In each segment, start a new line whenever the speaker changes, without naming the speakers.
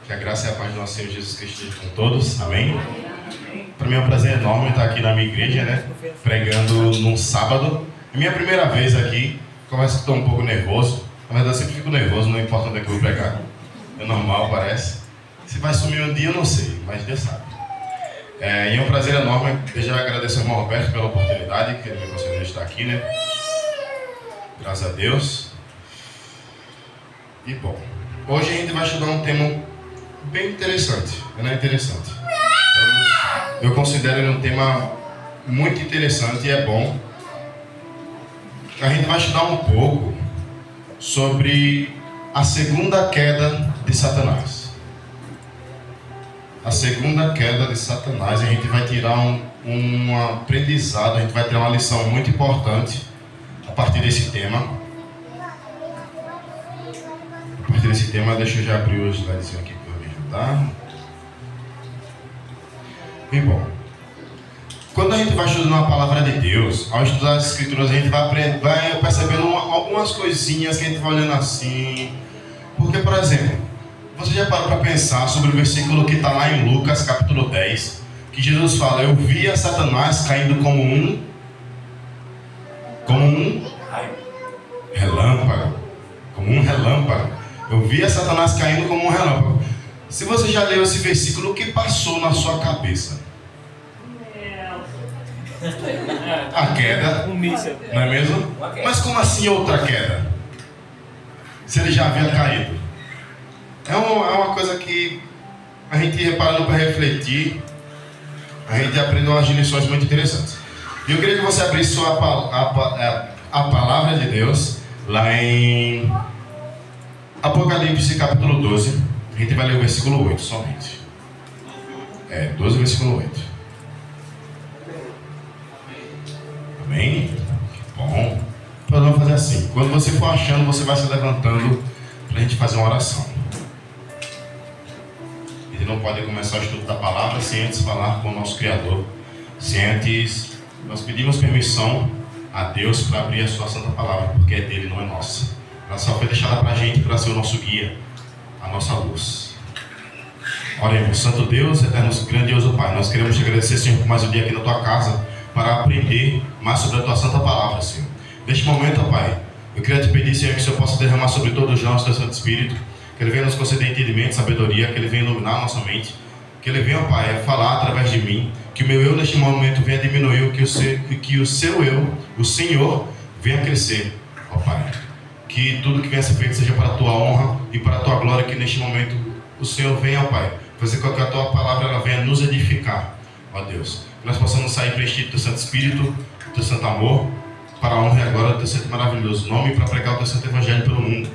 Que a graça e a paz do nosso Senhor Jesus Cristo estejam com todos. Amém? Para mim é um prazer enorme estar aqui na minha igreja, né? Pregando num sábado. É minha primeira vez aqui. Confesso que estou um pouco nervoso. Na verdade, eu sempre fico nervoso, não importa onde é que eu vou pregar. É normal, parece. Se vai sumir um dia, eu não sei, mas Deus sabe. E é um prazer enorme. Eu já agradeço ao irmão Roberto pela oportunidade que ele me concedeu de estar aqui, né? Graças a Deus. E bom, hoje a gente vai estudar um tema bem interessante. Não é interessante? Eu considero ele um tema muito interessante e é bom. A gente vai estudar um pouco sobre a segunda queda de Satanás. A segunda queda de Satanás. A gente vai tirar um aprendizado, a gente vai tirar uma lição muito importante a partir desse tema. A partir desse tema, deixa eu já abrir os slides aqui para me ajudar. E bom, quando a gente vai estudando a palavra de Deus, ao estudar as escrituras, a gente vai percebendo algumas coisinhas que a gente vai olhando assim. Porque, por exemplo, você já parou para pensar sobre o versículo que está lá em Lucas, capítulo 10, que Jesus fala: eu via Satanás caindo como um relâmpago. Como um relâmpago. Eu via Satanás caindo como um relâmpago. Se você já leu esse versículo, o que passou na sua cabeça? A queda, não é mesmo? Mas como assim outra queda? Se ele já havia caído. É uma coisa que a gente reparando para refletir, a gente aprende umas lições muito interessantes. E eu queria que você abrisse a palavra de Deus lá em Apocalipse capítulo 12. A gente vai ler o versículo 8 somente. 12, versículo 8. Amém? Bom. Então vamos fazer assim. Quando você for achando, você vai se levantando para a gente fazer uma oração. A gente não pode começar o estudo da palavra sem antes falar com o nosso Criador. Sem antes nós pedimos permissão a Deus para abrir a sua santa palavra, porque é dele, não é nossa. Ela só foi deixada para a gente para ser o nosso guia, a nossa luz. Oremos. Santo Deus, eterno, grandioso Pai, nós queremos te agradecer, Senhor, por mais um dia aqui na tua casa, para aprender mais sobre a tua santa palavra, Senhor. Neste momento, ó Pai, eu queria te pedir, Senhor, que o Senhor possa derramar sobre todos nós o teu Santo Espírito, que ele venha nos conceder entendimento, sabedoria, que ele venha iluminar a nossa mente, que ele venha, ó Pai, a falar através de mim, que o meu eu neste momento venha diminuir, que o seu eu, o Senhor, venha crescer, ó Pai. Que tudo que venha a ser feito seja para a tua honra e para a tua glória, que neste momento o Senhor venha, ó Pai, fazer com que a tua palavra ela venha nos edificar, ó Deus. Que nós possamos sair preenchidos do teu Santo Espírito, do teu Santo Amor, para a honra e a glória do teu Santo maravilhoso nome, para pregar o teu Santo Evangelho pelo mundo,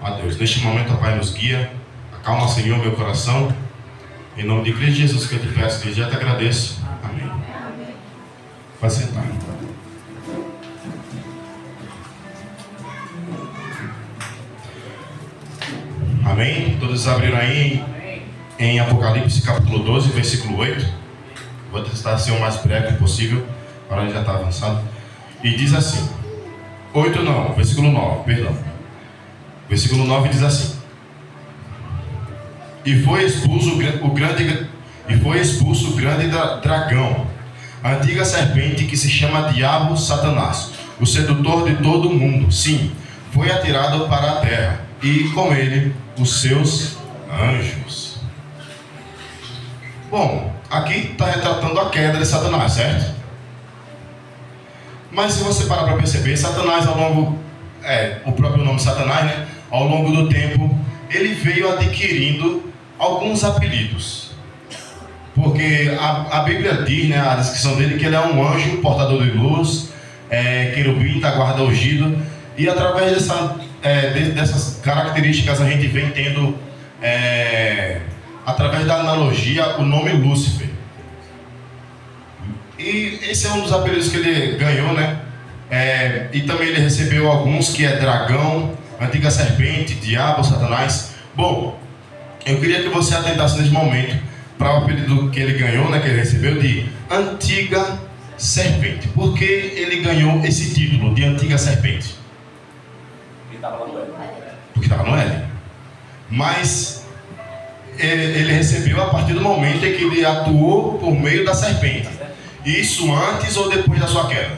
ó Deus. Neste momento, ó Pai, nos guia, acalma, Senhor, meu coração. Em nome de Cristo Jesus que eu te peço, e já te agradeço. Amém. Pode sentar. Amém? Todos abriram aí em Apocalipse capítulo 12, versículo 8. Vou tentar ser o mais breve possível, para já está avançado. E diz assim, 8 não, versículo 9, perdão. Versículo 9 diz assim: E foi expulso o grande dragão, a antiga serpente que se chama Diabo, Satanás, o sedutor de todo o mundo. Sim, foi atirado para a terra, e com ele os seus anjos. Bom, aqui está retratando a queda de Satanás, certo? Mas se você parar para perceber, Satanás ao longo, o próprio nome Satanás, né? Ao longo do tempo, ele veio adquirindo alguns apelidos. Porque a Bíblia diz, né, a descrição dele, que ele é um anjo portador de luz, querubim da guarda ungido, e através dessas características a gente vem tendo, através da analogia, o nome Lúcifer. E esse é um dos apelidos que ele ganhou, né? E também ele recebeu alguns, que é dragão, antiga serpente, diabo, Satanás. Bom, eu queria que você atentasse nesse momento para o apelido que ele ganhou, né, que ele recebeu, de antiga serpente. Por que ele ganhou esse título de antiga serpente? Porque estava no L. Mas ele recebeu a partir do momento em que ele atuou por meio da serpente. Isso antes ou depois da sua queda?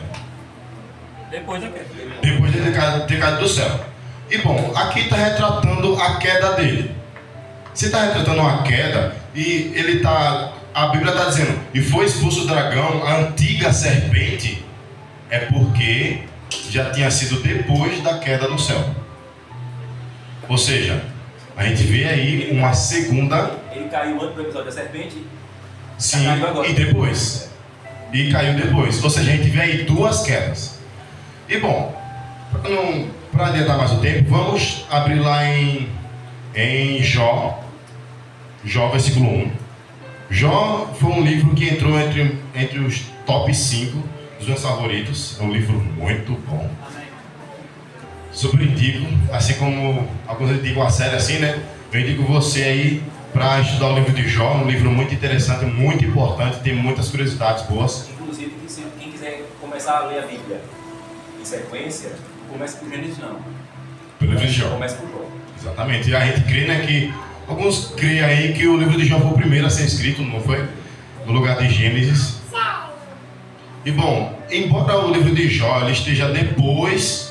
Depois da queda.
Depois de ter caído do céu. E bom, aqui está retratando a queda dele. Se está retratando uma queda, e ele tá, a Bíblia está dizendo, e foi expulso o dragão, a antiga serpente, é porque já tinha sido depois da queda no céu. Ou seja, a gente vê aí uma segunda...
Ele caiu antes do episódio da serpente.
Sim, e depois. E caiu depois. Ou seja, a gente vê aí duas quedas. E bom, para adiantar mais o tempo, vamos abrir lá em Jó, versículo 1. Jó foi um livro que entrou entre os top 5 dos meus favoritos. É um livro muito bom. Super indico, assim como alguns indicam a série assim, né? Eu indico você aí para estudar o livro de Jó, um livro muito interessante, muito importante, tem muitas curiosidades boas.
Inclusive, quem quiser começar a ler a Bíblia em sequência, comece por Gênesis não.
Pelo livro de Jó.
Comece por Jó.
Exatamente. E a gente crê, né, que alguns creem aí que o livro de Jó foi o primeiro a ser escrito, não foi? No lugar de Gênesis. E bom, embora o livro de Jó ele esteja depois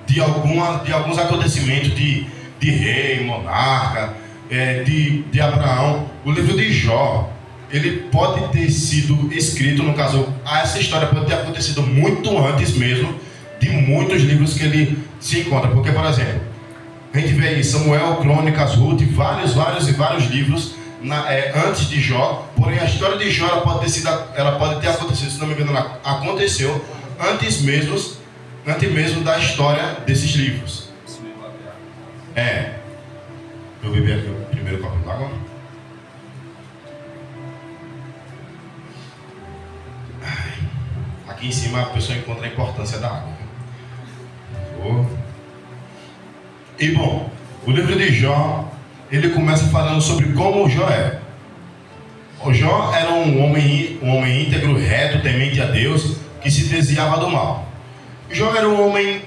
de alguns acontecimentos de rei, monarca, de Abraão, o livro de Jó, ele pode ter sido escrito, no caso, essa história pode ter acontecido muito antes mesmo de muitos livros que ele se encontra. Porque, por exemplo, a gente vê aí Samuel, Crônicas, Ruth, vários livros antes de Jó, porém a história de Jó ela pode ter acontecido, se não me engano, ela aconteceu antes mesmo da história desses livros. Eu bebi aqui o primeiro copo d'água. Aqui em cima a pessoa encontra a importância da água. E bom, o livro de Jó, ele começa falando sobre como Jó é. O Jó era um homem íntegro, reto, temente a Deus, que se desviava do mal. Jó era um homem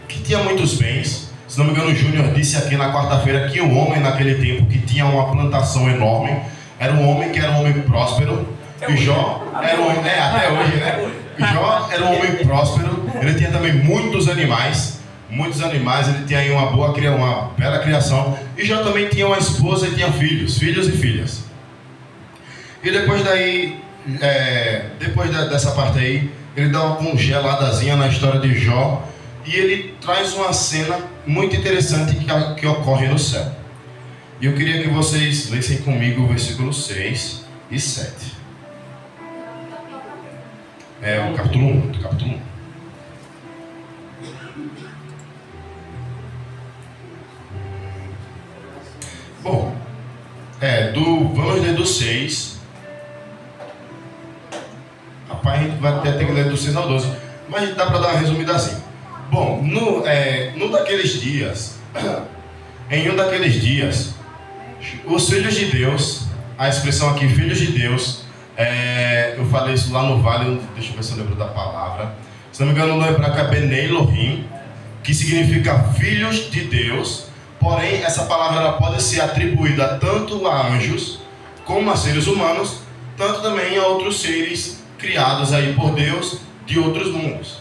que tinha muitos bens. Se não me engano, o Júnior disse aqui na quarta-feira que o homem naquele tempo que tinha uma plantação enorme era um homem próspero. E Jó era um homem, até hoje, né? Jó era um homem próspero. Ele tinha também muitos animais. Ele tinha aí uma bela criação. E Jó também tinha uma esposa e tinha filhos e filhas. E depois dessa parte aí, ele dá uma congeladazinha na história de Jó e ele traz uma cena muito interessante que ocorre no céu. E eu queria que vocês lessem comigo o versículo 6 e 7. O capítulo 1, do capítulo 1. Bom, vamos ler do 6. Rapaz, a gente vai ter que ler do 6 ao 12, mas dá para dar uma resumida assim. Bom, em um daqueles dias, os filhos de Deus, a expressão aqui, filhos de Deus, eu falei isso lá no Vale, deixa eu ver se eu lembro da palavra. Se não me engano, no hebraico é Benei Elohim, que significa filhos de Deus. Porém, essa palavra ela pode ser atribuída tanto a anjos como a seres humanos, tanto também a outros seres criados aí por Deus de outros mundos.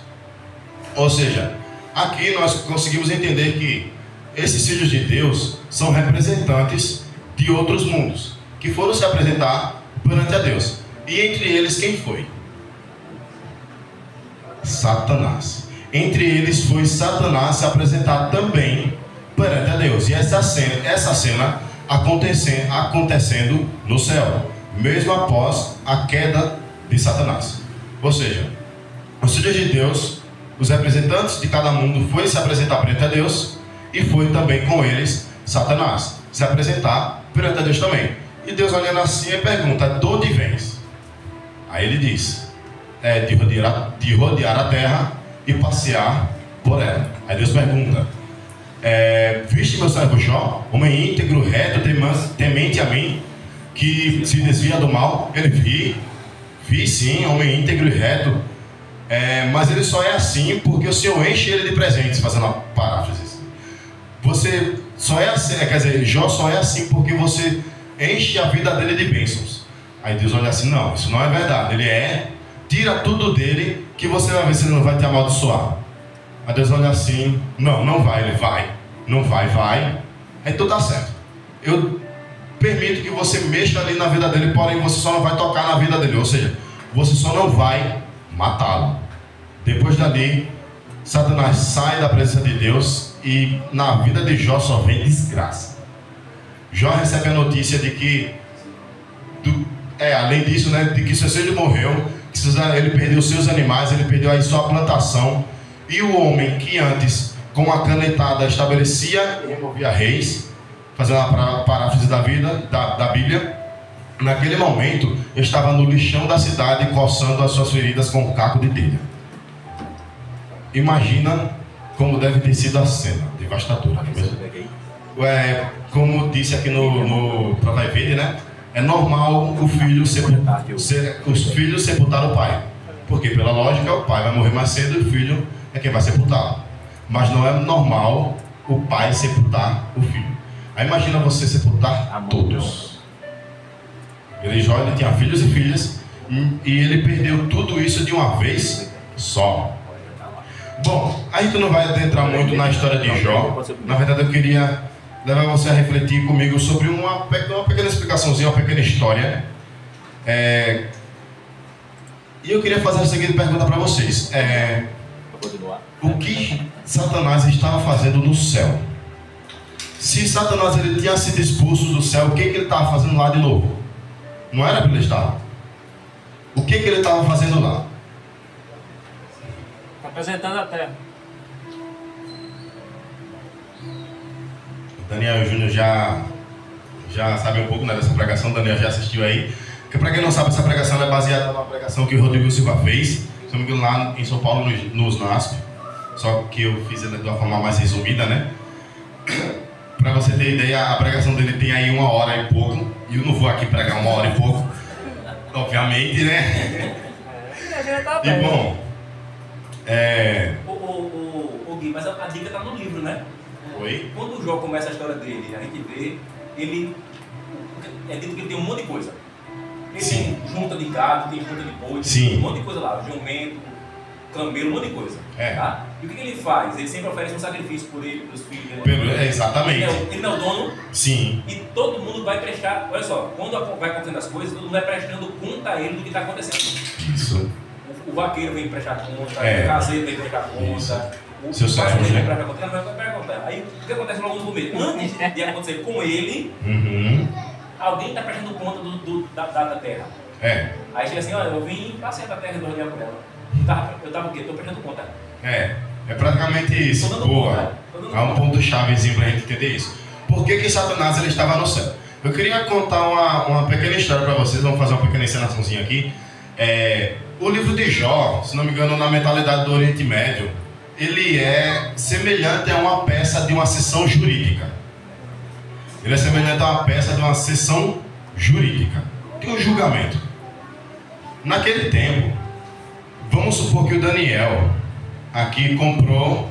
Ou seja, aqui nós conseguimos entender que esses filhos de Deus são representantes de outros mundos, que foram se apresentar perante a Deus. E entre eles quem foi? Satanás. Entre eles foi Satanás se apresentar também perante a Deus. E essa cena acontecendo no céu, mesmo após a queda de Satanás. Ou seja, os filhos de Deus, os representantes de cada mundo, foi se apresentar perante a Deus, e foi também com eles Satanás se apresentar perante a Deus também. E Deus olhando assim e pergunta: de onde vens? Aí ele diz: de rodear a terra e passear por ela. Aí Deus pergunta: viste meu servo Jó, homem íntegro, reto, temente a mim, que se desvia do mal? Ele vi sim, homem íntegro e reto, mas ele só é assim porque o Senhor enche ele de presentes, fazendo uma paráfrase. só é assim, quer dizer, Jó só é assim porque você enche a vida dele de bênçãos. Aí Deus olha assim, não, isso não é verdade. Tira tudo dele que você vai ver se ele não vai te amaldiçoar. Aí Deus olha assim, não vai, ele vai. Não vai. Aí tudo dá certo. Eu permito que você mexa ali na vida dele, porém você só não vai tocar na vida dele. Ou seja, você só não vai matá-lo. Depois dali, Satanás sai da presença de Deus e na vida de Jó só vem desgraça. Jó recebe a notícia de que, além disso, né, de que seu filho morreu, ele perdeu seus animais, ele perdeu aí sua plantação. E o homem que antes, com uma canetada, estabelecia e removia reis, fazendo a paráfrase da Bíblia, naquele momento estava no lixão da cidade, coçando as suas feridas com um caco de telha. Imagina como deve ter sido a cena devastadora. Como disse aqui no Provérbio, né? É normal o filho os filhos sepultar o pai, porque pela lógica o pai vai morrer mais cedo e o filho é quem vai sepultá-lo. Mas não é normal o pai sepultar o filho. Aí imagina você sepultar todos. Ele tinha filhos e filhas e ele perdeu tudo isso de uma vez só. Bom, a gente não vai adentrar muito na história de Jó. Na verdade eu queria levar você a refletir comigo sobre uma pequena explicaçãozinha, uma pequena história. E eu queria fazer a seguinte pergunta para vocês. O que Satanás estava fazendo no céu? Se Satanás ele tinha sido expulso do céu, o que ele estava fazendo lá de novo? Não era para ele estar? O que ele estava fazendo lá?
Apresentando a terra.
Daniel Júnior já sabe um pouco, né, dessa pregação. Daniel já assistiu aí. Porque para quem não sabe, essa pregação é baseada numa pregação que o Rodrigo Silva fez, se não me engano, lá em São Paulo, nos NASP. Só que eu fiz ela de uma forma mais resumida, né? Para você ter ideia, a pregação dele tem aí 1 hora e pouco. E eu não vou aqui pregar 1 hora e pouco, obviamente, né? E bom,
Gui, mas a dica está no livro, né?
Oi?
Quando o Jó começa a história dele, a gente vê, é dito que ele tem um monte de coisa. Ele
Sim.
tem junta de gado, tem junta de boi,
Sim.
um monte de coisa lá, jumento, camelo, um monte de coisa.
É.
Tá? E o que ele faz? Ele sempre oferece um sacrifício por ele, pelos filhos.
Exatamente.
Ele não é o dono.
Sim.
E todo mundo vai prestar, olha só, quando vai acontecendo as coisas, todo mundo vai prestando conta a ele do que está acontecendo.
Isso.
O vaqueiro vem prestar conta, o caseiro vem prestar conta.
Seu sócio, né?
Aí o que acontece logo no começo? Antes de acontecer com ele, alguém está prestando conta da terra. Aí chega assim, olha, eu vim passear da terra e dormir com ela. Eu estava o quê? Estou prestando conta.
É praticamente isso. Boa. É um ponto-chavezinho para a gente entender isso. Por que Satanás ele estava no céu? Eu queria contar uma pequena história para vocês. Vamos fazer uma pequena encenaçãozinha aqui. O livro de Jó, se não me engano, na mentalidade do Oriente Médio, ele é semelhante a uma peça de uma sessão jurídica. Ele é semelhante a uma peça de uma sessão jurídica, de um julgamento. Naquele tempo, vamos supor que o Daniel aqui comprou,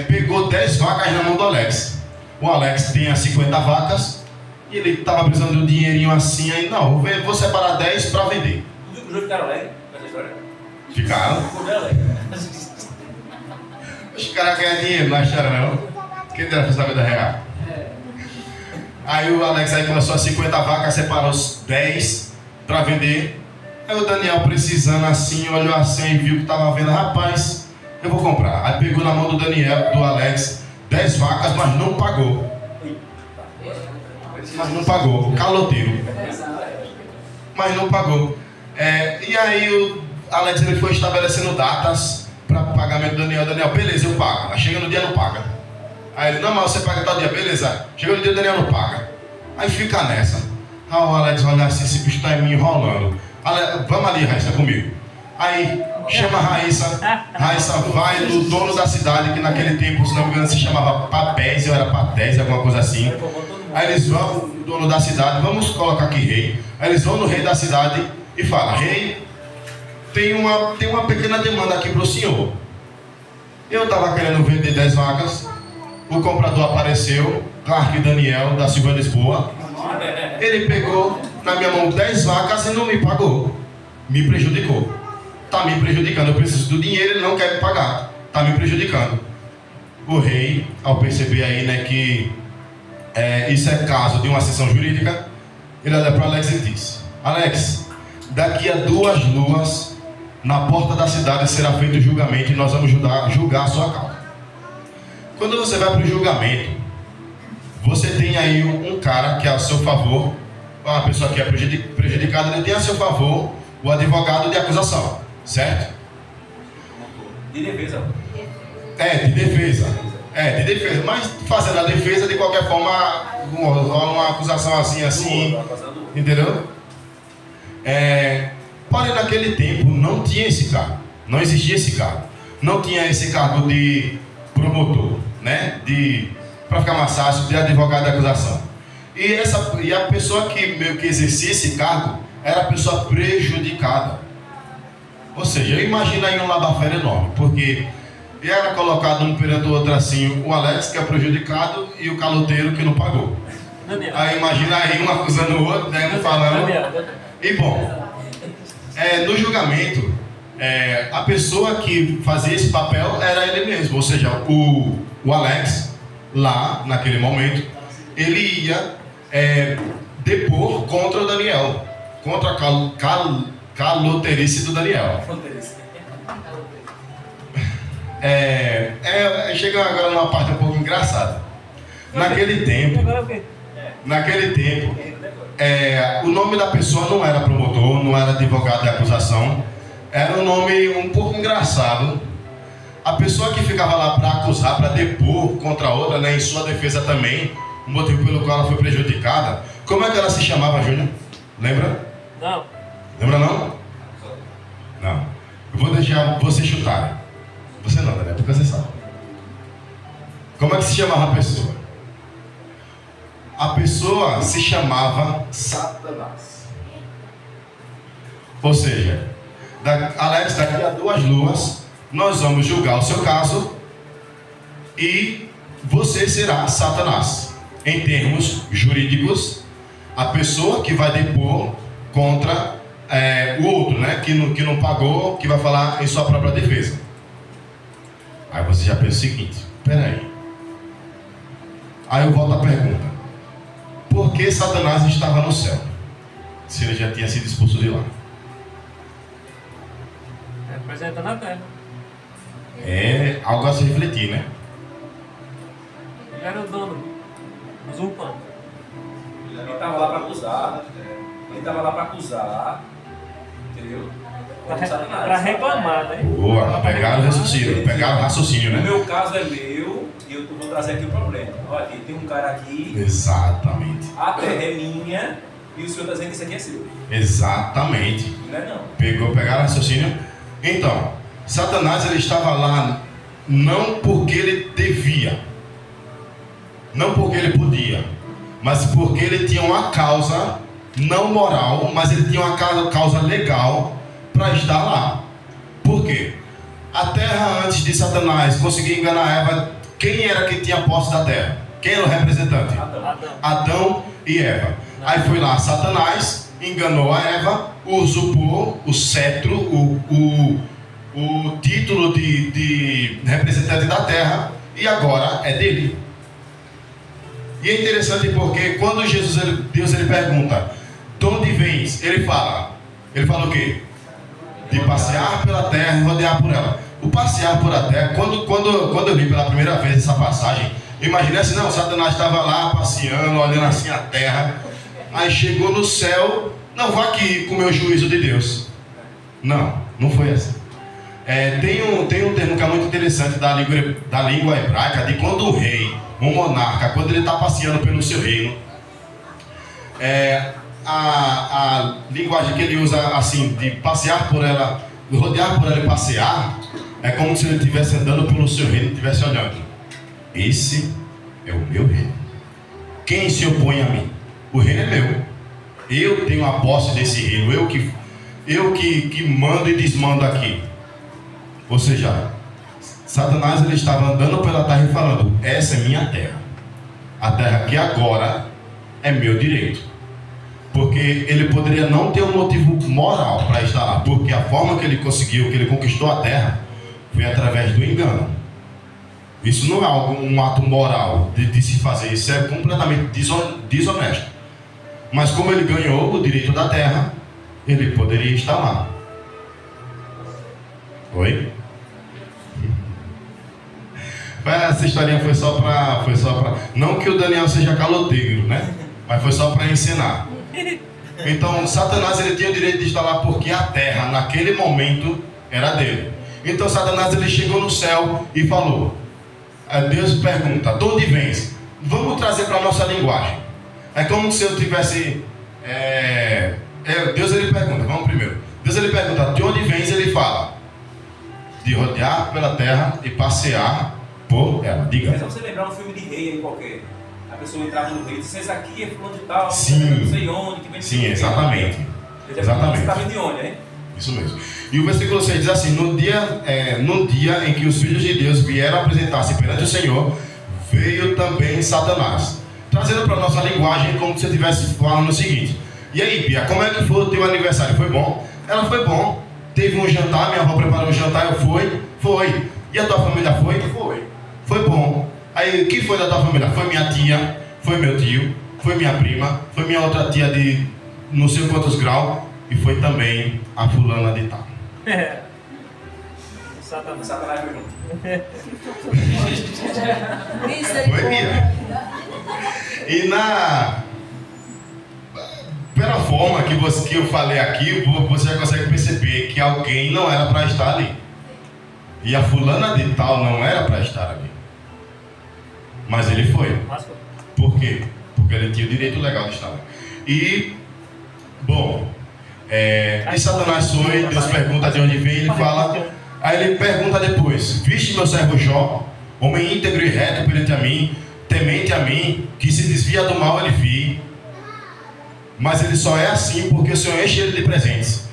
pegou 10 vacas na mão do Alex. O Alex tinha 50 vacas e ele estava precisando de um dinheirinho assim, aí não, vou separar 10 para vender.
Os dois ficaram alegres nessa história?
Ficaram. Os caras ganham dinheiro, não acharam não? Quem dera fazer a vida real? Aí o Alex aí começou a 50 vacas, separou os 10 para vender. Aí o Daniel precisando assim, olhou assim e viu que estava vendo, rapaz, eu vou comprar. Aí pegou na mão do Daniel, do Alex, 10 vacas, mas não pagou. Caloteiro. Mas não pagou. E aí o Alex ele foi estabelecendo datas para pagamento do Daniel. Daniel, beleza, eu pago. Aí chega no dia, não paga. Aí ele, não, mas você paga tal dia, beleza. Chega no dia, o Daniel não paga. Aí fica nessa. O Alex olha assim, esse bicho está me enrolando. Vamos ali, Raíssa, comigo. Aí chama a Raíssa. Raíssa vai no dono da cidade, que naquele tempo, se não me engano, se chamava Papéis, ou era Patés, alguma coisa assim. Aí eles vão, o dono da cidade, vamos colocar aqui rei. Aí eles vão no rei da cidade e falam, rei, tem uma pequena demanda aqui para o senhor. Eu estava querendo vender 10 vacas o comprador apareceu, Clark Daniel, da Silva Lisboa. Ele pegou na minha mão 10 vacas e não me pagou. Me prejudicou. Está me prejudicando. Eu preciso do dinheiro, ele não quer me pagar. Está me prejudicando. O rei, ao perceber aí, né, que isso é caso de uma sessão jurídica, ele olha para Alex e diz: Alex, daqui a 2 luas, na porta da cidade será feito o julgamento e nós vamos julgar a sua causa. Quando você vai para o julgamento, você tem aí um cara que é a seu favor, uma pessoa que é prejudicada, ele tem a seu favor o advogado de acusação, certo?
De defesa.
De defesa. De defesa, mas fazendo a defesa de qualquer forma, uma acusação assim, entendeu? Porém, naquele tempo não tinha esse cargo, não existia esse cargo, não tinha esse cargo de promotor, né? Para ficar mais fácil, de advogado de acusação. E a pessoa que meio que exercia esse cargo era a pessoa prejudicada. Ou seja, imagina aí um labafé enorme, porque era colocado um perante o outro assim, o Alex que é prejudicado e o caloteiro que não pagou. Aí imagina aí um acusando o outro, né, um falando. E bom, no julgamento, a pessoa que fazia esse papel era ele mesmo, ou seja, o Alex, lá naquele momento, ele ia depor contra o Daniel, contra a caloterice do Daniel. Chega agora numa parte um pouco engraçada. Naquele tempo, o nome da pessoa não era promotor, não era advogado de acusação, era um nome um pouco engraçado. A pessoa que ficava lá para acusar, para depor contra a outra, né, em sua defesa também, o motivo pelo qual ela foi prejudicada, como é que ela se chamava, Júnior? Lembra?
Não.
Lembra não? Não. Eu vou deixar você chutar. Você não, Daniel, porque você sabe. Como é que se chamava a pessoa? A pessoa se chamava Satanás. Ou seja, Alex, daqui a 2 luas, nós vamos julgar o seu caso e você será Satanás. Em termos jurídicos, a pessoa que vai depor contra o outro, né, que não pagou, que vai falar em sua própria defesa. Aí você já pensa o seguinte: peraí. Aí eu volto à pergunta: por que Satanás estava no céu, se ele já tinha sido expulso de lá?
Representa na terra.
É algo a se refletir, né?
Ele era o dono, usurpando. Ele estava lá para acusar. Ele estava lá para acusar. Entendeu? Para reclamar, né?
Boa, pegaram o raciocínio, né?
No meu caso é meu e eu vou trazer aqui o problema. Olha, tem um cara aqui.
Exatamente.
A terra é minha e o senhor está dizendo que isso aqui é seu.
Exatamente.
Não é não.
Pegaram o raciocínio. Então, Satanás, ele estava lá não porque ele devia, não porque ele podia, mas porque ele tinha uma causa não moral, mas ele tinha uma causa legal para estar lá. Por quê? A terra, antes de Satanás conseguir enganar Eva, quem era que tinha posse da terra? Quem era o representante? Adão e Eva. Aí foi lá Satanás, enganou a Eva, usurpou o cetro, o título de representante da terra, e agora é dele. E é interessante porque quando Deus pergunta: de onde vens? Ele fala o quê? De passear pela terra e rodear por ela. O passear por a terra, quando eu li pela primeira vez essa passagem, eu imaginei assim: não, Satanás estava lá passeando, olhando assim a terra, aí chegou no céu, não, vá aqui com o meu juízo de Deus. Não foi assim. Tem um termo que é muito interessante da língua hebraica, de quando o rei, um monarca, quando ele está passeando pelo seu reino, a linguagem que ele usa assim, de passear por ela, de rodear por ela e passear, é como se ele estivesse andando pelo seu reino e estivesse olhando: esse é o meu reino. Quem se opõe a mim? O reino é meu. Eu tenho a posse desse reino. Eu que mando e desmando aqui. Ou seja, Satanás ele estava andando pela terra e falando: essa é minha terra, a terra que agora é meu direito. Porque ele poderia não ter um motivo moral para estar lá, porque a forma que ele conseguiu, que ele conquistou a terra, foi através do engano. Isso não é um ato moral de se fazer, isso é completamente desonesto. Mas como ele ganhou o direito da terra, ele poderia estar lá. Oi? Essa historinha foi só para... Não que o Daniel seja caloteiro, né? Mas foi só para ensinar. Então Satanás ele tinha o direito de estar lá porque a terra naquele momento era dele. Então Satanás ele chegou no céu e falou, Deus pergunta: de onde vens? Vamos trazer para a nossa linguagem. É como se eu tivesse Deus ele pergunta, vamos primeiro. Deus ele pergunta: de onde vens? Ele fala: de rodear pela terra e passear por ela. Diga.
Mas você lembrar um filme de rei aí qualquer. A pessoa entrava no rei e disse: esse aqui é fulano de tal,
sim,
não sei onde, que vem.
Sim, exatamente. Exatamente.
Você está vindo de onde, hein?
Isso mesmo. E o versículo 6 diz assim: no dia em que os filhos de Deus vieram apresentar-se perante o Senhor, veio também Satanás. Trazendo para a nossa linguagem, como se eu estivesse falando o seguinte: e aí, Bia, como é que foi o teu aniversário? Foi bom? Ela: foi bom. Teve um jantar, minha avó preparou um jantar, eu fui. Foi. E a tua família foi? Foi. Foi bom. Aí, o que foi da tua família? Foi minha tia, foi meu tio, foi minha prima, foi minha outra tia de não sei quantos graus, e foi também a fulana de tal.
Satanás foi junto.
Foi, Bia. E pela forma que eu falei aqui, você já consegue perceber que alguém não era para estar ali. E a fulana de tal não era para estar ali. Mas ele foi. Por quê? Porque ele tinha o direito legal de estar ali. E, bom, e Satanás foi, Deus pergunta de onde vem, ele fala. Aí ele pergunta depois: viste meu servo Jó, homem íntegro e reto perante a mim, temente a mim, que se desvia do mal ele vi. Mas ele só é assim porque o Senhor enche ele de presentes.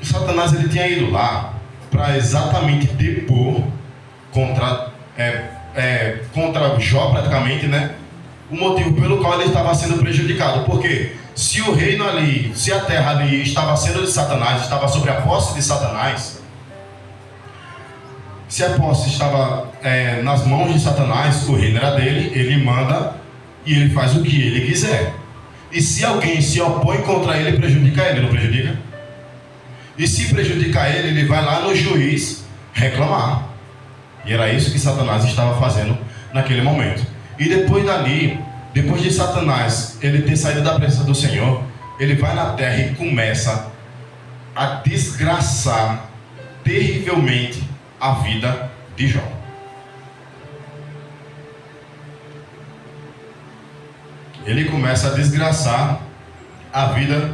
Satanás ele tinha ido lá para exatamente depor contra Jó, praticamente, né? O motivo pelo qual ele estava sendo prejudicado. Porque se o reino ali, se a terra ali estava sendo de Satanás, estava sob a posse de Satanás, se a posse estava nas mãos de Satanás, o reino era dele, ele manda e ele faz o que ele quiser. E se alguém se opõe contra ele, prejudica ele, não prejudica? E se prejudicar ele, ele vai lá no juiz reclamar. E era isso que Satanás estava fazendo naquele momento. E depois dali, depois de Satanás ele ter saído da presença do Senhor, ele vai na terra e começa a desgraçar terrivelmente a vida de Jó. Ele começa a desgraçar a vida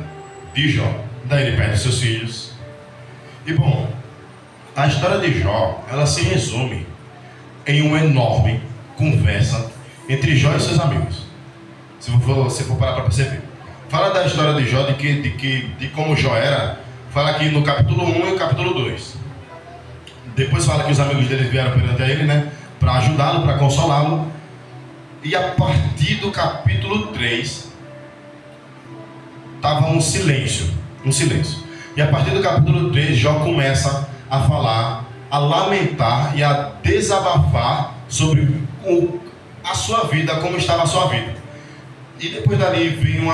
de Jó. Daí ele perde seus filhos. E bom, a história de Jó, ela se resume em uma enorme conversa entre Jó e seus amigos. Se você for parar para perceber. Fala da história de Jó, de como Jó era. Fala aqui no capítulo 1 e capítulo 2. Depois fala que os amigos dele vieram perante a ele, né? Para ajudá-lo, para consolá-lo. E a partir do capítulo 3 estava um silêncio. E a partir do capítulo 3, Jó começa a falar, a lamentar e a desabafar sobre a sua vida, como estava a sua vida. E depois dali vem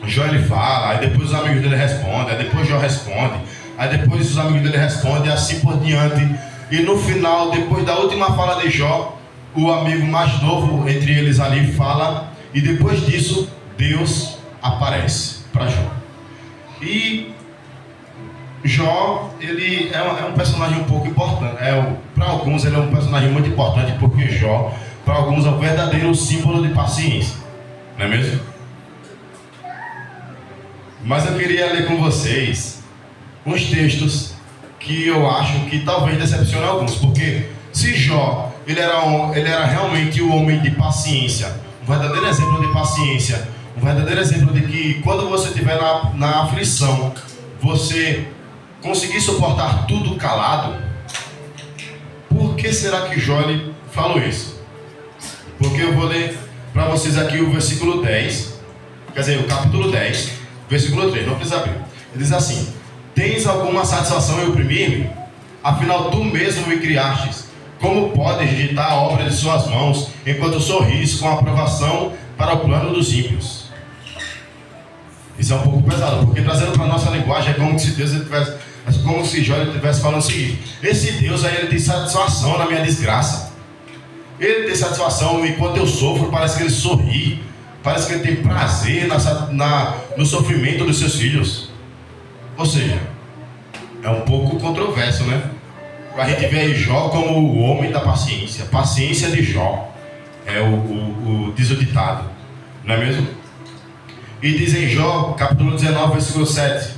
Jó ele fala, aí depois os amigos dele respondem, aí depois Jó responde, aí depois os amigos dele respondem, e assim por diante. E no final, depois da última fala de Jó, o amigo mais novo entre eles ali fala, e depois disso Deus aparece para Jó. E Jó, ele é um personagem um pouco importante. Para alguns ele é um personagem muito importante, porque Jó, para alguns, é o verdadeiro símbolo de paciência. Não é mesmo? Mas eu queria ler com vocês uns textos que eu acho que talvez decepcione alguns. Porque se Jó, ele era realmente o homem de paciência, um verdadeiro exemplo de paciência, um verdadeiro exemplo de que quando você estiver na aflição, você conseguir suportar tudo calado. que será que Jó falou isso? Porque eu vou ler para vocês aqui o versículo 10, quer dizer, o capítulo 10, versículo 3, não precisa abrir. Ele diz assim: tens alguma satisfação em oprimir-me? Afinal, tu mesmo me criastes. Como podes digitar a obra de suas mãos, enquanto sorris com aprovação para o plano dos ímpios? Isso é um pouco pesado, porque trazendo para a nossa linguagem é como se Deus tivesse, como se Jó estivesse falando o seguinte: esse Deus aí, ele tem satisfação na minha desgraça. Ele tem satisfação enquanto eu sofro, parece que ele sorri, parece que ele tem prazer no sofrimento dos seus filhos. Ou seja, é um pouco controverso, né? A gente vê aí Jó como o homem da paciência. Paciência de Jó é diz o ditado, não é mesmo? E diz em Jó, capítulo 19, versículo 7: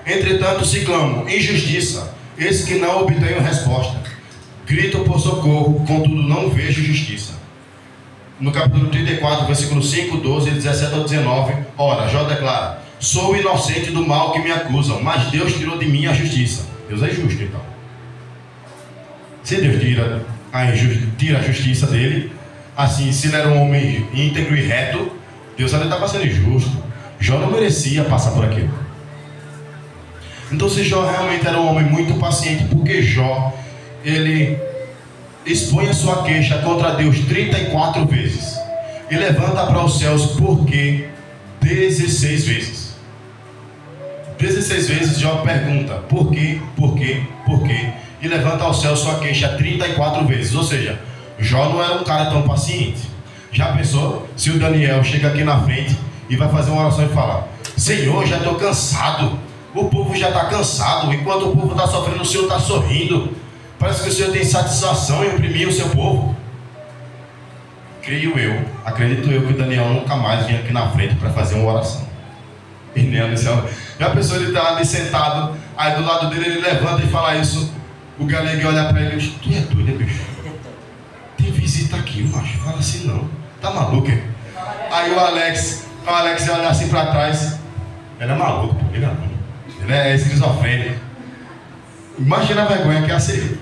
entretanto se clamo, injustiça, eis que não obtenho resposta. Grito por socorro, contudo não vejo justiça. No capítulo 34, versículo 5, 12, 17 ao 19, ora, Jó declara: sou inocente do mal que me acusam, mas Deus tirou de mim a justiça. Deus é justo, então. Se Deus tira a justiça dele, assim, se ele era um homem íntegro e reto, Deus ali estava sendo injusto. Jó não merecia passar por aquilo. Então, se Jó realmente era um homem muito paciente, porque Jó, ele expõe a sua queixa contra Deus 34 vezes e levanta para os céus porque 16 vezes. 16 vezes Jó pergunta: por quê, por quê, por quê? E levanta ao céu sua queixa 34 vezes. Ou seja, Jó não era um cara tão paciente. Já pensou se o Daniel chega aqui na frente e vai fazer uma oração e fala: Senhor, já estou cansado, o povo já está cansado, enquanto o povo está sofrendo, o Senhor está sorrindo, parece que o Senhor tem satisfação em oprimir o seu povo. Acredito eu que o Daniel nunca mais vinha aqui na frente para fazer uma oração. E nem a pessoa, ele está ali sentado, aí do lado dele ele levanta e fala isso. O galego olha para ele e diz: tu é doido, bicho? Tem visita aqui, macho. Fala assim não. Tá maluco, é? Aí o Alex olha assim para trás. Ele é maluco, ele não. Ele é esquizofrênico. Imagina a vergonha que ia ser.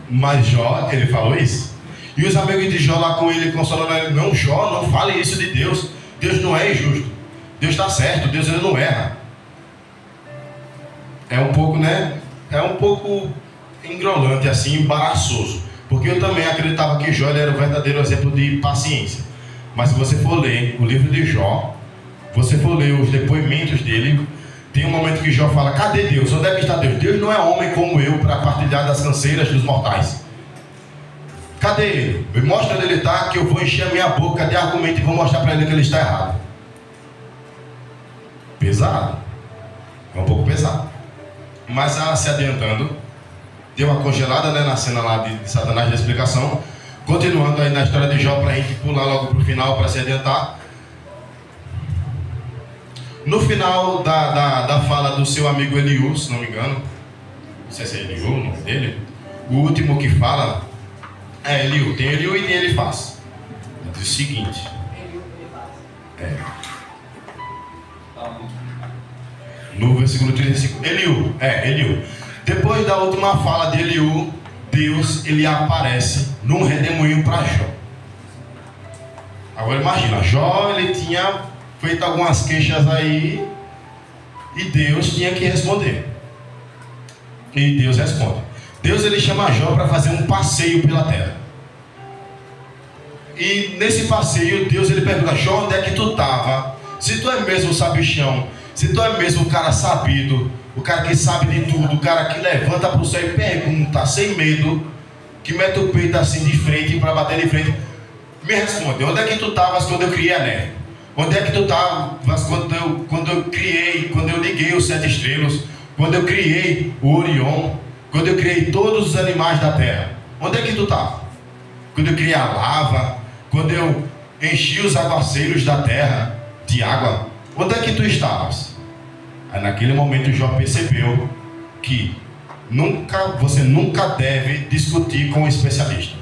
Mas Jó, ele falou isso. E os amigos de Jó lá com ele, consolando ele: não, Jó, não fale isso de Deus. Deus não é injusto. Deus está certo, Deus ele não erra. É um pouco, né? É um pouco engrolante, assim, embaraçoso. Porque eu também acreditava que Jó era o verdadeiro exemplo de paciência. Mas se você for ler o livro de Jó, você for ler os depoimentos dele, tem um momento que Jó fala: cadê Deus? Onde é que está Deus? Deus não é homem como eu para partilhar das canseiras dos mortais. Cadê ele? Me mostra onde ele está, que eu vou encher a minha boca de argumento e vou mostrar para ele que ele está errado. Pesado. É um pouco pesado. Mas se adiantando, deu uma congelada, né, na cena lá de Satanás da explicação. Continuando aí na história de Jó, para a gente pular logo para o final, para se adiantar. No final da fala do seu amigo Eliú, se não me engano, não sei se é Eliú o nome dele, o último que fala é Eliú. Tem Eliú e tem Elifaz. Diz o seguinte: no versículo 35, Eliú. Depois da última fala de Eliú, Deus, ele aparece num redemoinho para Jó. Agora imagina, Jó, ele tinha feito algumas queixas aí e Deus tinha que responder. E Deus responde. Deus, ele chama Jó para fazer um passeio pela terra. E nesse passeio, Deus, ele pergunta: Jó, onde é que tu estava? Se tu é mesmo sabichão, se tu é mesmo o cara sabido, o cara que sabe de tudo, o cara que levanta para o céu e pergunta sem medo, que mete o peito assim de frente para bater de frente, me responde: onde é que tu estavas quando eu criei a neve? Onde é que tu estavas quando eu liguei os 7 estrelas, quando eu criei o Orion, quando eu criei todos os animais da terra? Onde é que tu estava? Quando eu criei a lava, quando eu enchi os aguaceiros da terra de água, onde é que tu estavas? Aí naquele momento Jó percebeu que você nunca deve discutir com um especialista,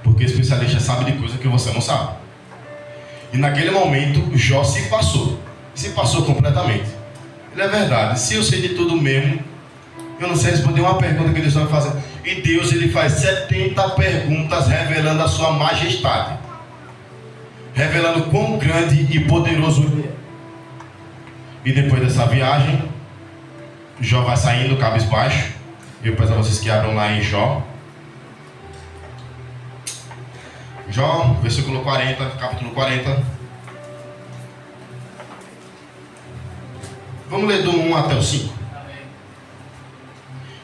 porque o especialista sabe de coisa que você não sabe. E naquele momento Jó se passou completamente. Ele: é verdade, se eu sei de tudo mesmo, eu não sei responder uma pergunta que Deus está me fazendo. E Deus ele faz 70 perguntas revelando a sua majestade, revelando quão grande e poderoso ele é. E depois dessa viagem, Jó vai saindo cabisbaixo. Eu peço a vocês que abram lá em Jó. Jó, versículo 40, capítulo 40. Vamos ler do 1 até o 5.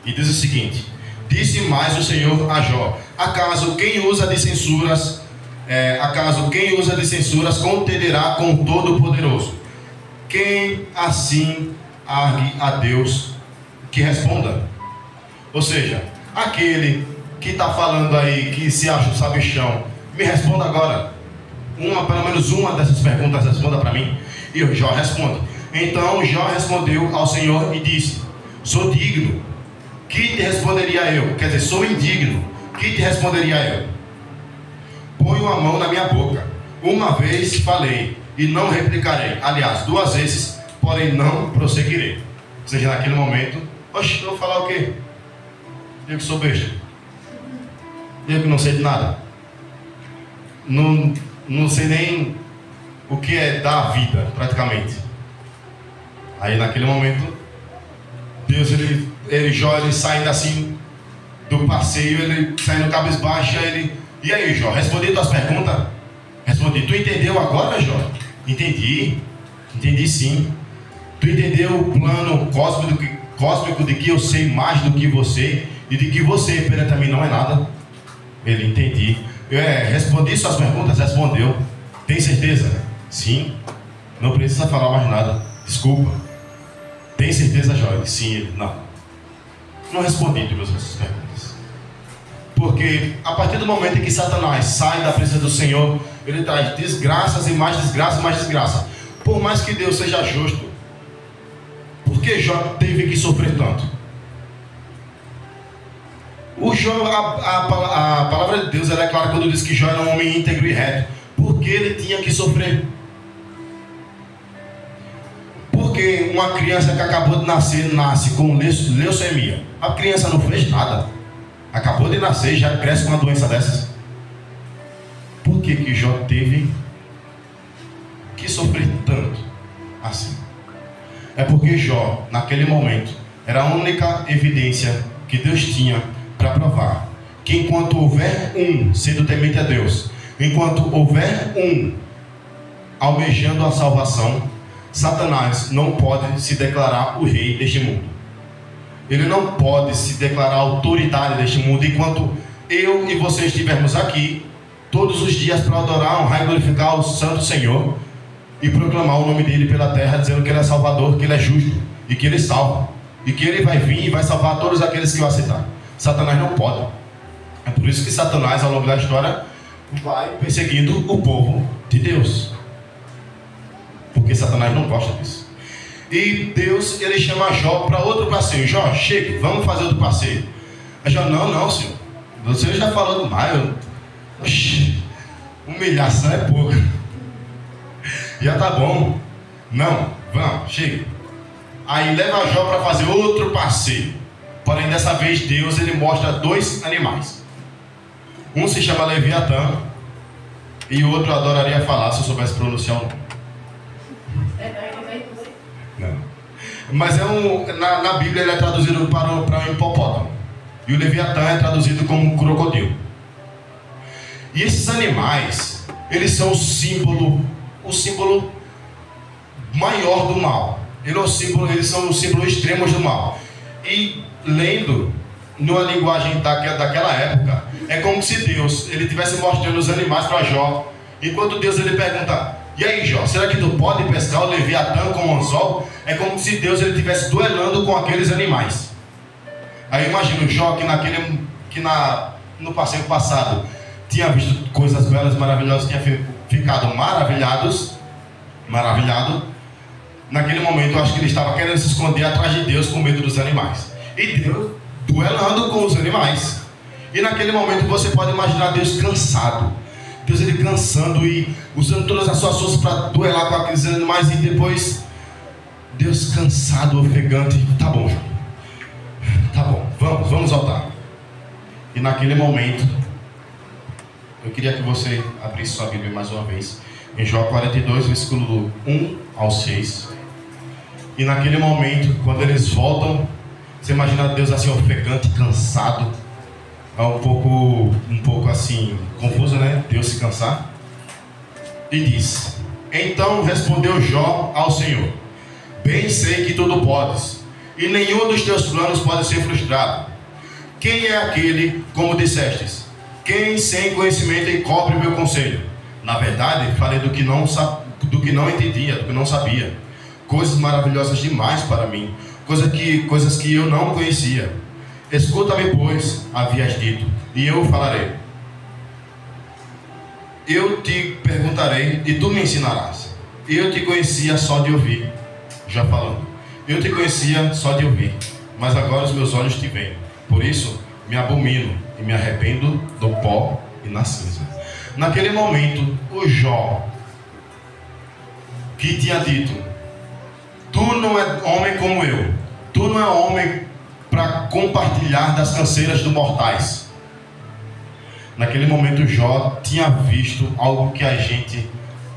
E diz o seguinte: disse mais o Senhor a Jó: acaso quem usa de censuras contenderá com o Todo-Poderoso? Quem assim argue a Deus que responda? Ou seja, aquele que está falando aí, que se acha o sabichão, me responda agora. Pelo menos uma dessas perguntas responda para mim. E Jó responde. Então Jó respondeu ao Senhor e disse: sou digno, que te responderia eu? Quer dizer, sou indigno, que te responderia eu? Ponho a mão na minha boca. Uma vez falei e não replicarei. Aliás, 2 vezes, porém não prosseguirei. Ou seja, naquele momento, oxe, eu vou falar o quê? Eu que sou besta. Eu que não sei de nada. Não sei nem o que é dar vida, praticamente. Aí naquele momento, Deus, Jó, ele saindo assim do passeio, ele saindo cabisbaixo, e aí, Jó, respondi tuas perguntas? Respondi. Tu entendeu agora, Jó? Entendi sim. Tu entendeu o plano cósmico de que eu sei mais do que você e de que você perante a mim não é nada? Ele: entendi. Respondi suas perguntas? Respondeu. Tem certeza? Sim. Não precisa falar mais nada. Desculpa. Tem certeza, Jó? Sim. Ele: não respondi todas essas perguntas. Porque a partir do momento em que Satanás sai da presença do Senhor, ele traz desgraças e mais desgraça e mais desgraça. Por mais que Deus seja justo, por que Jó teve que sofrer tanto? O Jó, a palavra de Deus, ela é clara quando diz que Jó era um homem íntegro e reto. Por que ele tinha que sofrer? Porque uma criança que acabou de nascer, nasce com leucemia. A criança não fez nada. Acabou de nascer e já cresce com uma doença dessas. Por que Jó teve que sofrer tanto assim? É porque Jó, naquele momento, era a única evidência que Deus tinha para provar que enquanto houver um sendo temente a Deus, enquanto houver um almejando a salvação, Satanás não pode se declarar o rei deste mundo. Ele não pode se declarar a autoridade deste mundo enquanto eu e você estivermos aqui todos os dias para adorar, honrar e glorificar o Santo Senhor e proclamar o nome dele pela terra, dizendo que ele é Salvador, que ele é justo e que ele salva, e que ele vai vir e vai salvar todos aqueles que o aceitarem. Satanás não pode. É por isso que Satanás, ao longo da história, vai perseguindo o povo de Deus, porque Satanás não gosta disso. E Deus, ele chama Jó para outro passeio. Jó, chega, vamos fazer outro passeio. Aí Jó: não, senhor, você já falou demais. Oxi, humilhação é pouca. Já tá bom. Não, vamos, chega. Aí leva Jó para fazer outro passeio. Porém, dessa vez Deus, ele mostra 2 animais. Um se chama Leviatã e o outro, adoraria falar se eu soubesse pronunciar o nome. Não. Mas na Bíblia ele é traduzido para um hipopótamo. E o Leviatã é traduzido como um crocodilo. E esses animais, eles são o símbolo maior do mal. Eles são os símbolos extremos do mal. E lendo numa linguagem daquela época, é como se Deus ele estivesse mostrando os animais para Jó, enquanto Deus ele pergunta: e aí, Jó, será que tu pode pescar o Leviatã com o anzol? É como se Deus ele estivesse duelando com aqueles animais. Aí imagina Jó que no passeio passado tinha visto coisas belas, maravilhosas, tinha ficado maravilhado. Naquele momento eu acho que ele estava querendo se esconder atrás de Deus com medo dos animais. E Deus duelando com os animais. E naquele momento você pode imaginar Deus cansado. Deus ele cansando e usando todas as suas forças para duelar com aqueles animais. E depois Deus cansado, ofegante: tá bom, Jó, tá bom, vamos voltar. E naquele momento, eu queria que você abrisse sua Bíblia mais uma vez, em Jó 42, versículo 1 ao 6. E naquele momento, quando eles voltam, você imagina Deus assim, ofegante, cansado. É um pouco assim, confuso, né? Deus se cansar. E diz: então respondeu Jó ao Senhor: bem sei que tudo podes, e nenhum dos teus planos pode ser frustrado. Quem é aquele, como dissestes? Quem sem conhecimento encobre o meu conselho? Na verdade, falei do que não entendia, do que não sabia. Coisas maravilhosas demais para mim, coisas que eu não conhecia. Escuta-me, pois, havias dito, e eu falarei. Eu te perguntarei, e tu me ensinarás. Eu te conhecia só de ouvir. Já falando. Eu te conhecia só de ouvir, mas agora os meus olhos te veem. Por isso, me abomino e me arrependo do pó e na cinza. Naquele momento, o Jó, que tinha dito: tu não é homem como eu, tu não é homem para compartilhar das canseiras dos mortais. Naquele momento, Jó tinha visto algo que a gente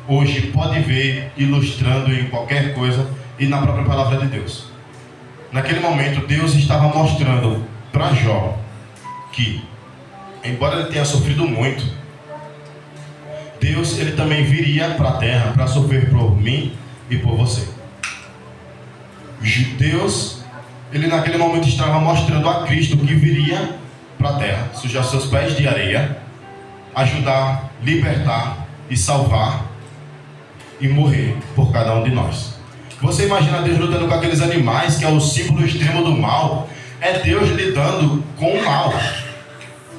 hoje pode ver ilustrando em qualquer coisa e na própria palavra de Deus. Naquele momento, Deus estava mostrando para Jó que, embora ele tenha sofrido muito, Deus ele também viria para a terra para sofrer por mim e por você. Deus, ele naquele momento estava mostrando a Cristo que viria para a terra, sujar seus pés de areia, ajudar, libertar e salvar e morrer por cada um de nós. Você imagina Deus lutando com aqueles animais, que é o símbolo extremo do mal? É Deus lidando com o mal.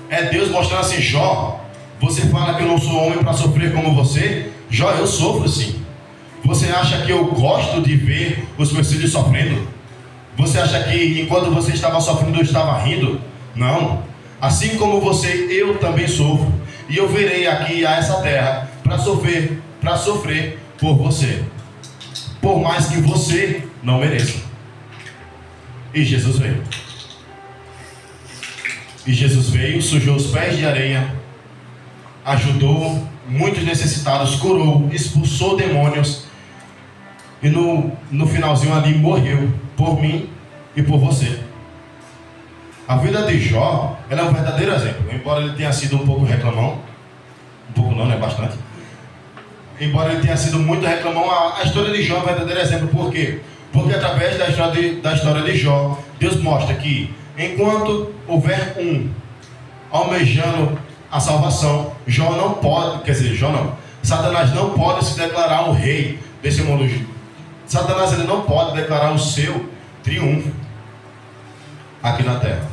É Deus mostrando assim: Jó, você fala que eu não sou homem para sofrer como você? Jó, eu sofro sim. Você acha que eu gosto de ver os meus filhos sofrendo? Você acha que enquanto você estava sofrendo eu estava rindo? Não. Assim como você, eu também sofro. E eu virei aqui a essa terra para sofrer por você, por mais que você não mereça. E Jesus veio. E Jesus veio, sujou os pés de areia, ajudou muitos necessitados, curou, expulsou demônios. E no finalzinho ali morreu por mim e por você. A vida de Jó, ela é um verdadeiro exemplo. Embora ele tenha sido um pouco reclamão, um pouco não, né? Bastante. Embora ele tenha sido muito reclamão, a história de Jó é um verdadeiro exemplo. Por quê? Porque através da história de Jó, Deus mostra que enquanto houver um almejando a salvação, Jó não pode, Satanás não pode se declarar o rei desse mundo. Satanás ele não pode declarar o seu triunfo aqui na terra.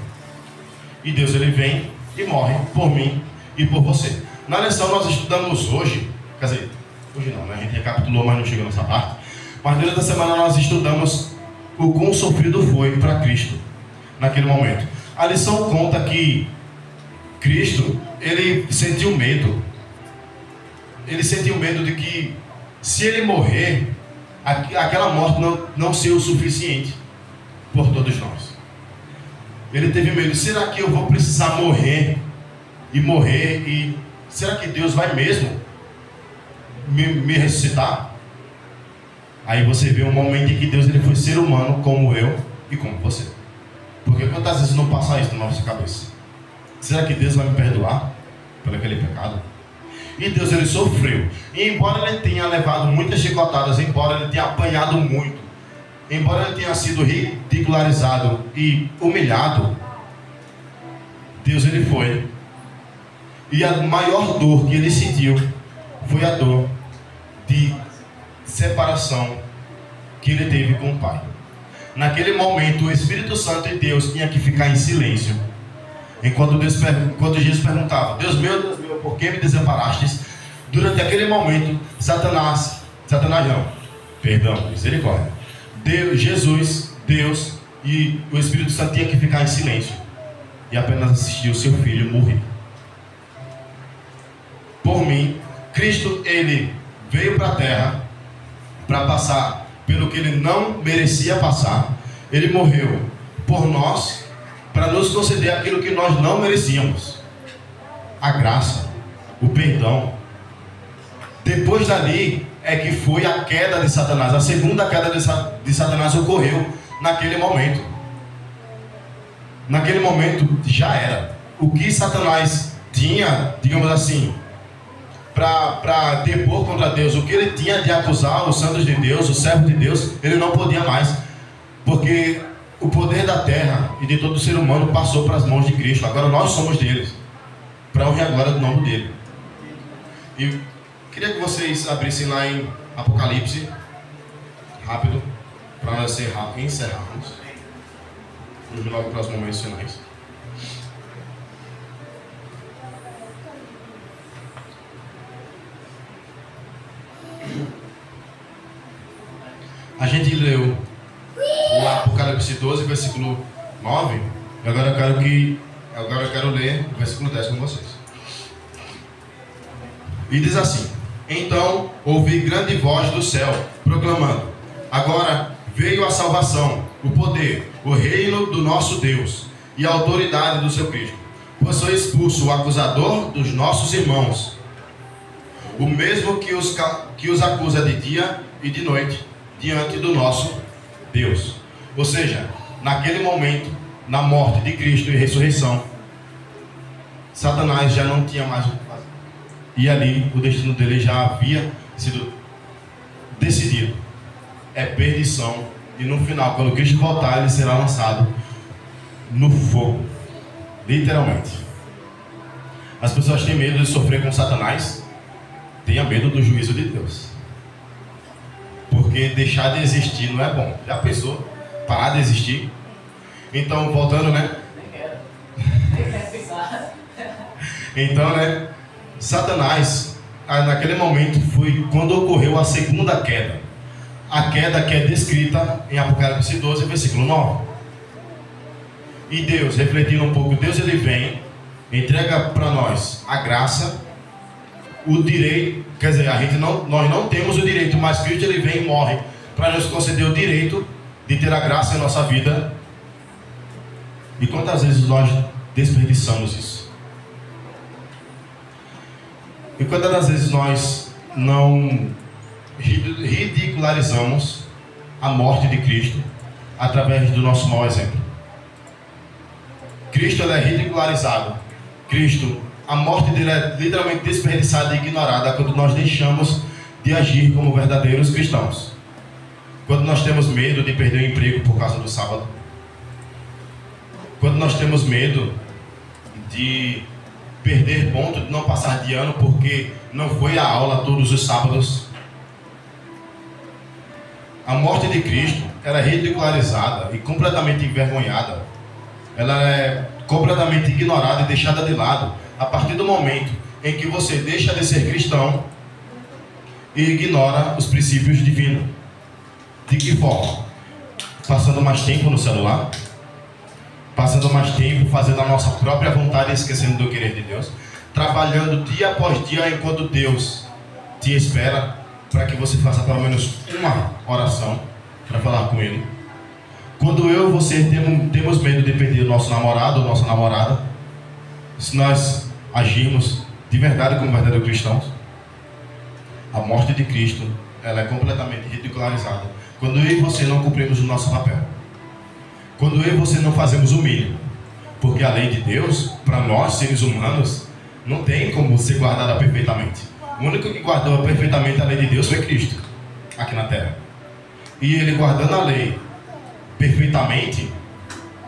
E Deus ele vem e morre por mim e por você. Na lição nós estudamos hoje, hoje não, né? A gente recapitulou, mas não chegou nessa parte. Mas durante a semana nós estudamos o quão sofrido foi para Cristo naquele momento. A lição conta que Cristo, ele sentiu medo. Ele sentiu medo de que se ele morrer, aquela morte não ser o suficiente por todos nós. Ele teve medo: será que eu vou precisar morrer? E será que Deus vai mesmo me ressuscitar? Aí você vê um momento em que Deus ele foi ser humano como eu e como você. Porque quantas vezes não passa isso na nossa cabeça? Será que Deus vai me perdoar por aquele pecado? E Deus ele sofreu. E embora ele tenha levado muitas chicotadas, embora ele tenha apanhado muito, embora ele tenha sido ridicularizado e humilhado, Deus ele foi. E a maior dor que ele sentiu foi a dor de separação que ele teve com o Pai. Naquele momento o Espírito Santo e Deus tinha que ficar em silêncio. Enquanto Jesus perguntava: Deus meu, por que me desamparastes? Durante aquele momento, misericórdia. Deus e o Espírito Santo tinha que ficar em silêncio e apenas assistir o seu filho morrer. Por mim, Cristo ele veio para a terra para passar pelo que ele não merecia passar. Ele morreu por nós, para nos conceder aquilo que nós não merecíamos: a graça, o perdão. Depois dali é que foi a queda de Satanás. A segunda queda de Satanás ocorreu naquele momento. Naquele momento já era. O que Satanás tinha, digamos assim, para depor contra Deus, o que ele tinha de acusar os santos de Deus, os servos de Deus, ele não podia mais, porque o poder da terra e de todo ser humano passou para as mãos de Cristo. Agora nós somos deles, para a honra e a glória do nome dele. E queria que vocês abrissem lá em Apocalipse, rápido, para nós encerrarmos. Vamos logo para os momentos finais. A gente leu o Apocalipse 12, versículo 9, e agora eu quero ler o versículo 10 com vocês. E diz assim: então ouvi grande voz do céu, proclamando: agora veio a salvação, o poder, o reino do nosso Deus e a autoridade do seu Cristo. Pois foi expulso o acusador dos nossos irmãos, o mesmo que os acusa de dia e de noite diante do nosso Deus. Ou seja, naquele momento, na morte de Cristo e ressurreição, Satanás já não tinha mais o que fazer. E ali o destino dele já havia sido decidido. É perdição. E no final, quando Cristo voltar, ele será lançado no fogo. Literalmente. As pessoas têm medo de sofrer com Satanás. Tenha medo do juízo de Deus. Porque deixar de existir não é bom. Já pensou? Parar de existir? Então, voltando, né? Então, né? Satanás, naquele momento, foi quando ocorreu a segunda queda. A queda que é descrita em Apocalipse 12, versículo 9. E Deus, refletindo um pouco, Deus ele vem, entrega para nós a graça, o direito, quer dizer, nós não temos o direito, mas Cristo ele vem e morre para nos conceder o direito de ter a graça em nossa vida. E quantas vezes nós desperdiçamos isso? E quantas das vezes nós não ridicularizamos a morte de Cristo através do nosso mau exemplo? Cristo ele é ridicularizado. Cristo, a morte dele é literalmente desperdiçada e ignorada quando nós deixamos de agir como verdadeiros cristãos. Quando nós temos medo de perder o emprego por causa do sábado. Quando nós temos medo de perder ponto, de não passar de ano porque não foi à aula todos os sábados. A morte de Cristo era ridicularizada e completamente envergonhada. Ela é completamente ignorada e deixada de lado a partir do momento em que você deixa de ser cristão e ignora os princípios divinos. De que forma? Passando mais tempo no celular, passando mais tempo fazendo a nossa própria vontade e esquecendo do querer de Deus, trabalhando dia após dia enquanto Deus te espera para que você faça pelo menos uma oração para falar com Ele. Quando eu e você temos medo de perder o nosso namorado ou nossa namorada, se nós agirmos de verdade como verdadeiros cristãos, a morte de Cristo ela é completamente ridicularizada quando eu e você não cumprimos o nosso papel, quando eu e você não fazemos o mínimo, porque a lei de Deus, para nós seres humanos, não tem como ser guardada perfeitamente. O único que guardou perfeitamente a lei de Deus foi Cristo, aqui na terra. E Ele guardando a lei perfeitamente,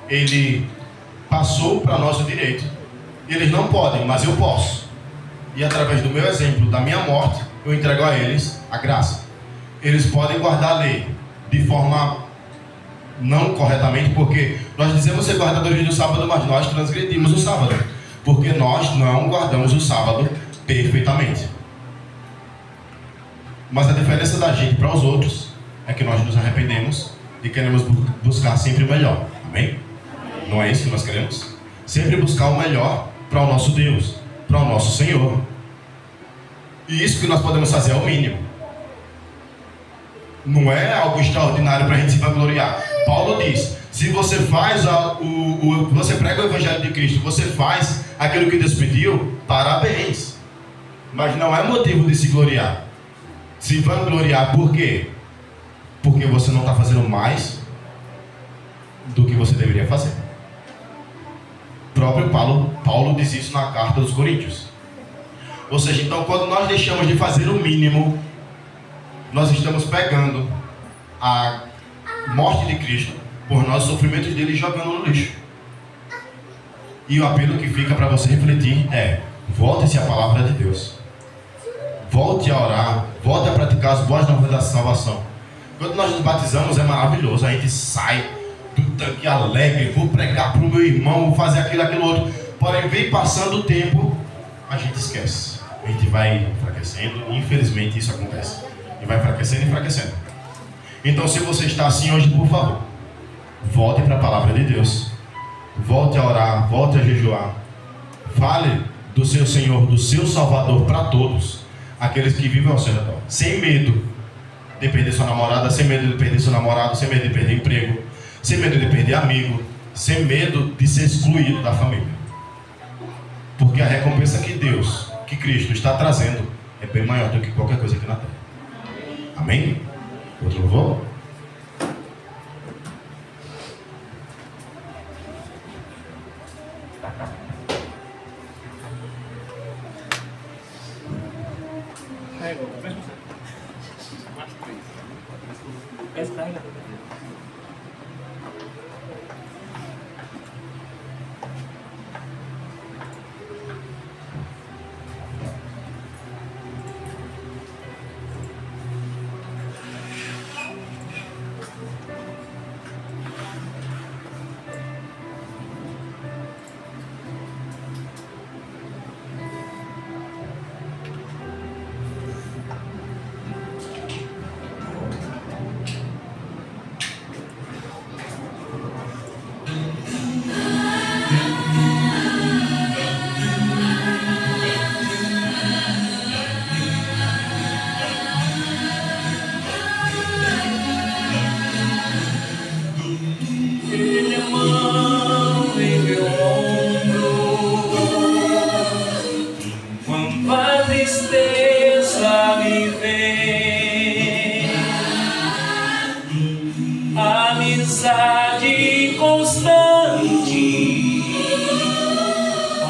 Ele passou para nós o direito. Eles não podem, mas eu posso. E através do meu exemplo, da minha morte, eu entrego a eles a graça. Eles podem guardar a lei de forma não corretamente, porque nós dizemos ser guardadores do sábado, mas nós transgredimos o sábado, porque nós não guardamos o sábado perfeitamente. Mas a diferença da gente para os outros é que nós nos arrependemos e queremos buscar sempre o melhor. Amém? Não é isso que nós queremos? Sempre buscar o melhor para o nosso Deus, para o nosso Senhor. E isso que nós podemos fazer é o mínimo. Não é algo extraordinário para a gente se vangloriar. Paulo diz: se você faz você prega o evangelho de Cristo, você faz aquilo que Deus pediu, parabéns. Mas não é motivo de se gloriar. Se vangloriar, por quê? Porque você não está fazendo mais do que você deveria fazer. O próprio Paulo diz isso na carta aos Coríntios. Ou seja, então quando nós deixamos de fazer o mínimo, nós estamos pegando a morte de Cristo por nós, os sofrimentos dele, jogando no lixo. E o apelo que fica para você refletir é: volte-se à palavra de Deus, volte a orar, volte a praticar as boas novas da salvação. Quando nós nos batizamos é maravilhoso, a gente sai do tanque alegre, vou pregar para o meu irmão, vou fazer aquilo outro. Porém, vem passando o tempo, a gente esquece, a gente vai enfraquecendo, e infelizmente isso acontece, e vai enfraquecendo e enfraquecendo. Então, se você está assim hoje, por favor, volte para a palavra de Deus, volte a orar, volte a jejuar, fale do seu Senhor, do seu Salvador para todos aqueles que vivem ao seu redor, sem medo de perder sua namorada, sem medo de perder seu namorado, sem medo de perder emprego, sem medo de perder amigo, sem medo de ser excluído da família, porque a recompensa que Deus, que Cristo está trazendo é bem maior do que qualquer coisa aqui na terra. Amém? Outro louvor?
Amizade constante,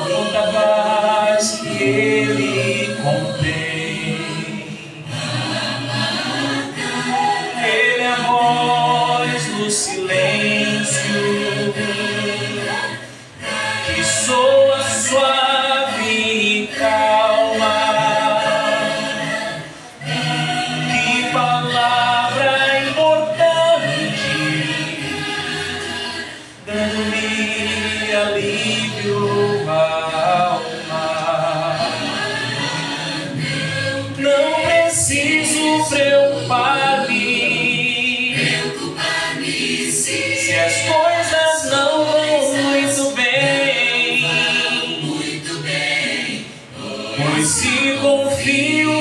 tanta paz que ele contém. Ele é a voz do silêncio que soa suave e calma. Que palavra importante, dando-me alívio à alma. Não preciso preocupar-me se as coisas não vão muito bem, pois se confio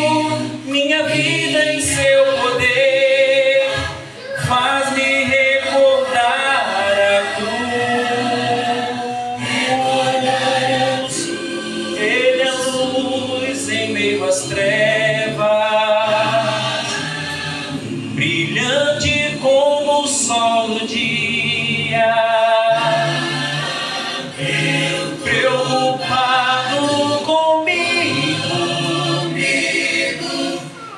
minha vida em seu poder, faz-me recordar a cruz. Ele é luz em meio às trevas, brilhante como o sol do dia. Preocupado comigo,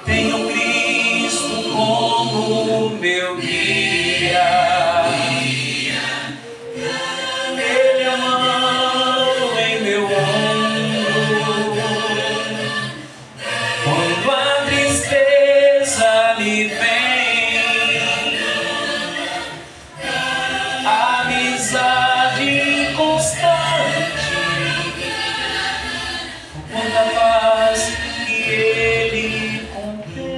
tenho Cristo como meu guia. Ele é a mão em meu ombro quando a tristeza me vem. Amizade constante, quanta paz que ele contém.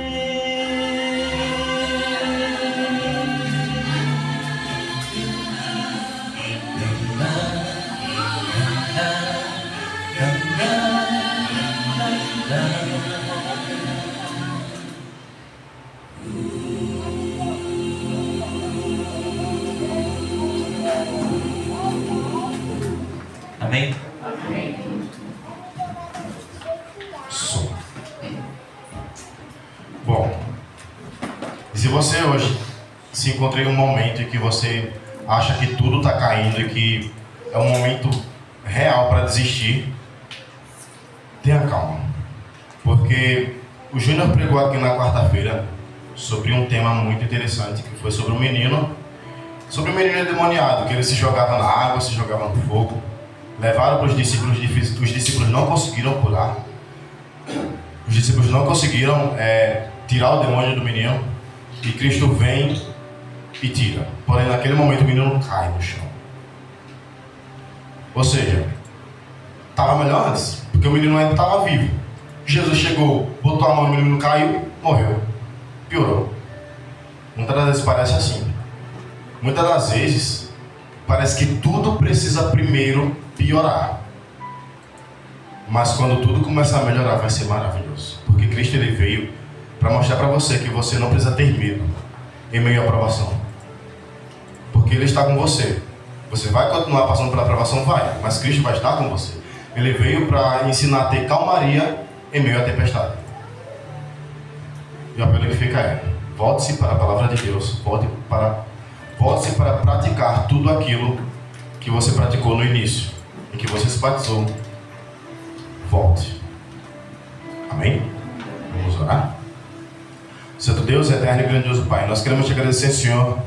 Se você hoje se encontra em um momento em que você acha que tudo está caindo e que é um momento real para desistir, tenha calma. Porque o Júnior pregou aqui na quarta-feira sobre um tema muito interessante, que foi sobre o menino endemoniado, que ele se jogava na água, se jogava no fogo. Levaram para os discípulos não conseguiram curar. Os discípulos não conseguiram tirar o demônio do menino, e Cristo vem e tira. Porém, naquele momento o menino cai no chão. Ou seja, estava melhor antes, porque o menino ainda estava vivo. Jesus chegou, botou a mão no menino, caiu, morreu. Piorou. Muitas das vezes parece assim. Muitas das vezes parece que tudo precisa primeiro piorar. Mas quando tudo começar a melhorar, vai ser maravilhoso. Porque Cristo ele veio para mostrar para você que você não precisa ter medo em meio à provação. Porque Ele está com você. Você vai continuar passando pela provação? Vai. Mas Cristo vai estar com você. Ele veio para ensinar a ter calmaria em meio à tempestade. E o apelo que fica é: volte-se para a palavra de Deus. Volte-se para praticar tudo aquilo que você praticou no início, em que você se batizou. Volte. Amém? Vamos orar? Santo Deus, eterno e grandioso Pai, nós queremos te agradecer, Senhor,